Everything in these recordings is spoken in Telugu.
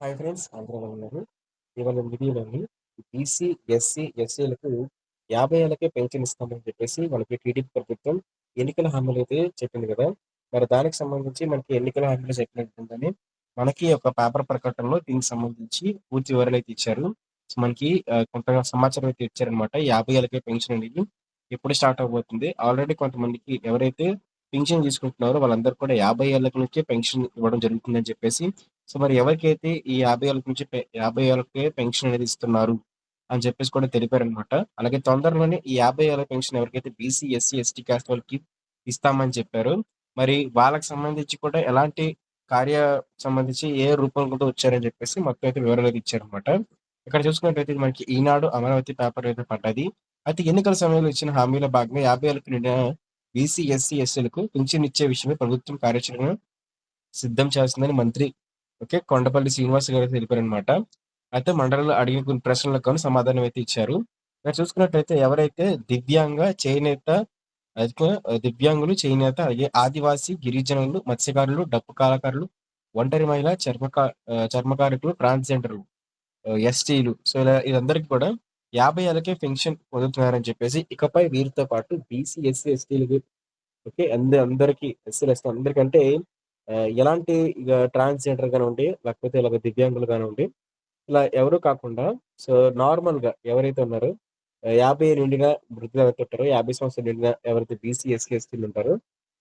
హాయ్ ఫ్రెండ్స్, అందరూ ఎలా ఉన్నారు? ఇవాళ వీడియోలోని బీసీ, ఎస్సీ, ఎస్టీలకు 50 ఏళ్ళకే పెన్షన్ ఇస్తామని చెప్పేసి వాళ్ళకి టీడీపీ ప్రభుత్వం ఎన్నికల హామీలు అయితే చెప్పింది కదా! మరి దానికి సంబంధించి మనకి ఎన్నికల హామీలు చెప్పినట్టుందని మనకి ఒక పేపర్ ప్రకటనలో దీనికి సంబంధించి పూర్తి వివరాలైతే ఇచ్చారు. సో, మనకి కొంత సమాచారం అయితే ఇచ్చారనమాట. 50 ఏళ్ళకే పెన్షన్ అనేది ఎప్పుడు స్టార్ట్ అవ్వబోతుంది. ఆల్రెడీ కొంతమందికి ఎవరైతే పింఛన్ తీసుకుంటున్నారో వాళ్ళందరూ కూడా 50 ఏళ్ళ నుంచే పెన్షన్ ఇవ్వడం జరుగుతుందని చెప్పేసి సో, మరి ఎవరికైతే ఈ 50 ఏళ్ళ నుంచి 50 ఏళ్ళకే పెన్షన్ అనేది ఇస్తున్నారు అని చెప్పేసి కూడా తెలిపారనమాట. అలాగే తొందరలోనే ఈ 50 ఏళ్ల పెన్షన్ ఎవరికైతే బీసీ, ఎస్సీ, ఎస్టీ కాస్ట్ వాళ్ళకి ఇస్తామని చెప్పారో, మరి వాళ్ళకి సంబంధించి కూడా ఎలాంటి కార్య సంబంధించి ఏ రూపంలో వచ్చారని చెప్పేసి మొత్తం అయితే వివరాలు అయితే ఇచ్చారనమాట. ఇక్కడ చూసుకున్నట్టయితే ఇది మనకి ఈనాడు, అమరావతి పేపర్ అయితే పడ్డది. అయితే ఎన్నికల సమయంలో ఇచ్చిన హామీలో భాగంగా 50 ఏళ్ళకి నిండిన బీసీ, ఎస్సీ, ఎస్టీలకు పింఛన్ ఇచ్చే విషయమై ప్రభుత్వం కార్యాచరణ సిద్ధం చేస్తుందని మంత్రి కొండపల్లి శ్రీనివాస్ గారు తెలిపారనమాట. అయితే మండలిలో అడిగిన కొన్ని ప్రశ్నలకు గాను సమాధానం అయితే ఇచ్చారు. ఇక్కడ చూసుకున్నట్టయితే ఎవరైతే చేనేత అయితే దివ్యాంగులు, చేనేత, అలాగే ఆదివాసీ, గిరిజనులు, మత్స్యకారులు, డప్పు కళాకారులు, ఒంటరి మహిళ, చర్మకారులు, ట్రాన్స్‌జెండర్లు, ఎస్టీలు సో, ఇలా వీళ్ళందరికీ కూడా 50 ఏళ్ళకే పెన్షన్ పొందుతున్నారని చెప్పేసి, ఇకపై వీరితో పాటు బీసీ, ఎస్సీ, ఎస్టీలకి అందరికి ఎస్సీలు, ఎస్టీ అందరికంటే ఎలాంటి ట్రాన్స్‌జెండర్ కానివ్వండి, లేకపోతే ఇలాగ దివ్యాంగులు కానివ్వండి, ఇలా ఎవరు కాకుండా సో, నార్మల్‌గా ఎవరైతే ఉన్నారో 50 నిండిన వృద్ధులు ఎవరైతే ఉంటారో, 50 సంవత్సరాలు నిండిన ఎవరైతే బీసీ, ఎస్సీ, ఎస్టీలు ఉంటారో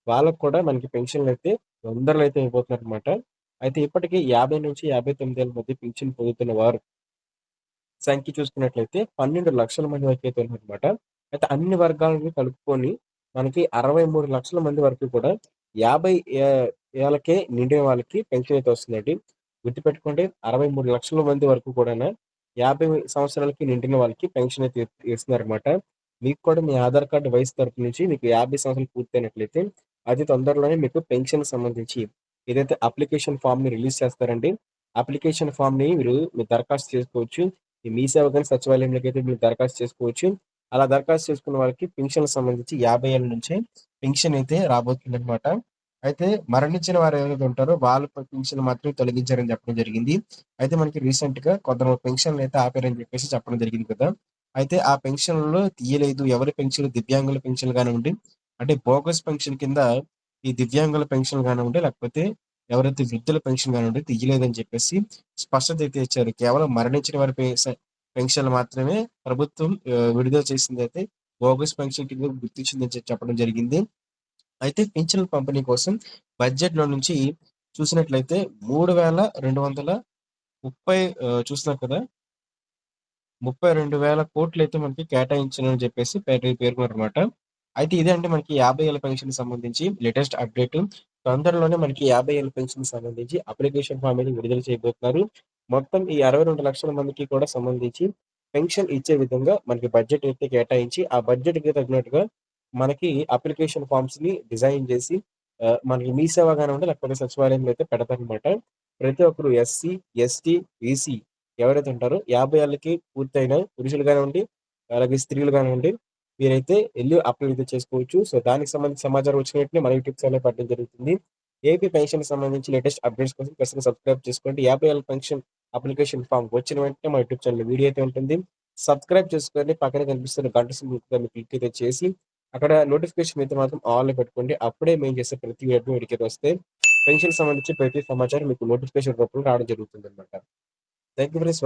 వాళ్ళకి కూడా మనకి పెన్షన్‌లయితే తొందరలో అయితే ఇవ్వబోతున్నారనమాట. అయితే ఇప్పటికి 50-59 ఏళ్ల మధ్య పింఛన్ పొందుతున్న వారు సంఖ్య చూసుకున్నట్లయితే 12,00,000 మంది వరకైతే ఉన్నారనమాట. అయితే అన్ని వర్గాలను కలుపుకొని మనకి 63,00,000 మంది వరకు కూడా 50 ఏ ఏళ్ళకే నిండిన వాళ్ళకి పెన్షన్ అయితే వస్తుందండి. గుర్తుపెట్టుకోండి, 63,00,000 మంది వరకు కూడాను 50 సంవత్సరాలకి నిండిన వాళ్ళకి పెన్షన్ అయితే ఇస్తున్నారనమాట. మీకు కూడా మీ ఆధార్ కార్డ్ వయసు తరపు నుంచి మీకు 50 సంవత్సరాలు పూర్తయినట్లయితే అతి తొందరలోనే మీకు పెన్షన్‌కి సంబంధించి ఏదైతే అప్లికేషన్ ఫార్మ్‌ని రిలీజ్ చేస్తారండి. అప్లికేషన్ ఫార్మ్‌ని మీరు దరఖాస్తు చేసుకోవచ్చు. ఈ మీ సేవ గాని సచివాలయంలోకైతే మీరు దరఖాస్తు చేసుకోవచ్చు. అలా దరఖాస్తు చేసుకున్న వాళ్ళకి పింఛన్‌కి సంబంధించి 50 ఏళ్ల నుంచే పింఛన్ అయితే రాబోతుందనమాట. అయితే మరణించిన వారు ఎవరైతే ఉంటారో వాళ్ళ పింఛన్ మాత్రమే తొలగించారని చెప్పడం జరిగింది. అయితే మనకి రీసెంట్‌గా కొందరు పెన్షన్‌లయితే ఆపారని చెప్పేసి చెప్పడం జరిగింది కదా! అయితే ఆ పెన్షన్‌లో తీయలేదు. ఎవరి పెన్షన్‌లు దివ్యాంగుల పెన్షన్‌లు కానివ్వండి, అంటే బోగస్ పెన్షన్ కింద ఈ దివ్యాంగుల పెన్షన్‌లు కానివ్వండి, లేకపోతే ఎవరైతే వృద్ధుల పెన్షన్ కానివ్వండి తీయలేదని చెప్పేసి స్పష్టత అయితే ఇచ్చారు. కేవలం మరణించిన వారి పెన్షన్‌లు మాత్రమే ప్రభుత్వం విడుదల చేసిందైతే బోగస్ పెన్షన్ కింద గుర్తించిందని చెప్పడం జరిగింది. అయితే పింఛన్ల పంపిణీ కోసం బడ్జెట్‌లో నుంచి చూసినట్లయితే 3,230 చూస్తున్నారు కదా! 32,000 కోట్లయితే మనకి కేటాయించారని చెప్పేసి పేర్కొన్నారనమాట. అయితే ఇదే అండి మనకి 50 ఏళ్ల పెన్షన్‌కి సంబంధించి లేటెస్ట్ అప్డేట్. తొందరలోనే మనకి 50 ఏళ్ల పెన్షన్‌కి సంబంధించి అప్లికేషన్ ఫార్మ్ అనేది విడుదల చేయబోతున్నారు. మొత్తం ఈ 62,00,000 మందికి కూడా సంబంధించి పెన్షన్ ఇచ్చే విధంగా మనకి బడ్జెట్ అయితే కేటాయించి, ఆ బడ్జెట్‌కి తగినట్టుగా మనకి అప్లికేషన్ ఫార్మ్స్‌ని డిజైన్ చేసి మనకి మీ సేవ కానివ్వండి, లేకపోతే సచివాలయంలో అయితే పెడతారనమాట. ప్రతి ఒక్కరు ఎస్సీ, ఎస్టీ, బీసీ ఎవరైతే ఉంటారో 50 ఏళ్ళకి పూర్తయిన పురుషులు కానివ్వండి, అలాగే స్త్రీలు కానివ్వండి, మీరైతే ఎళ్లి అప్లై అయితే చేసుకోవచ్చు. సో, దానికి సంబంధించిన సమాచారం వచ్చిన వెంటనే మన యూట్యూబ్ ఛానెల్‌లో పెట్టడం జరుగుతుంది. ఏపీ పెన్షన్‌కి సంబంధించి లేటెస్ట్ అప్డేట్స్ కోసం ఖచ్చితంగా సబ్స్క్రైబ్ చేసుకోండి. 50 ఏళ్ల పెన్షన్ అప్లికేషన్ ఫార్మ్ వచ్చిన వెంటనే మా యూట్యూబ్ ఛానెల్‌లో వీడియో అయితే ఉంటుంది. సబ్స్క్రైబ్ చేసుకోండి. పక్కన కనిపిస్తున్న గంట సింబల్ మీద క్లిక్ అయితే చేసి, అక్కడ నోటిఫికేషన్ అయితే మాత్రం ఆల్‌లో పెట్టుకోండి. అప్పుడే మేము చేసే ప్రతి వీడియో మీకైతే వస్తాయి. పెన్షన్‌కి సంబంధించి ప్రతి సమాచారం మీకు నోటిఫికేషన్ రూపంలో రావడం జరుగుతుందన్నమాట. Thank you friends.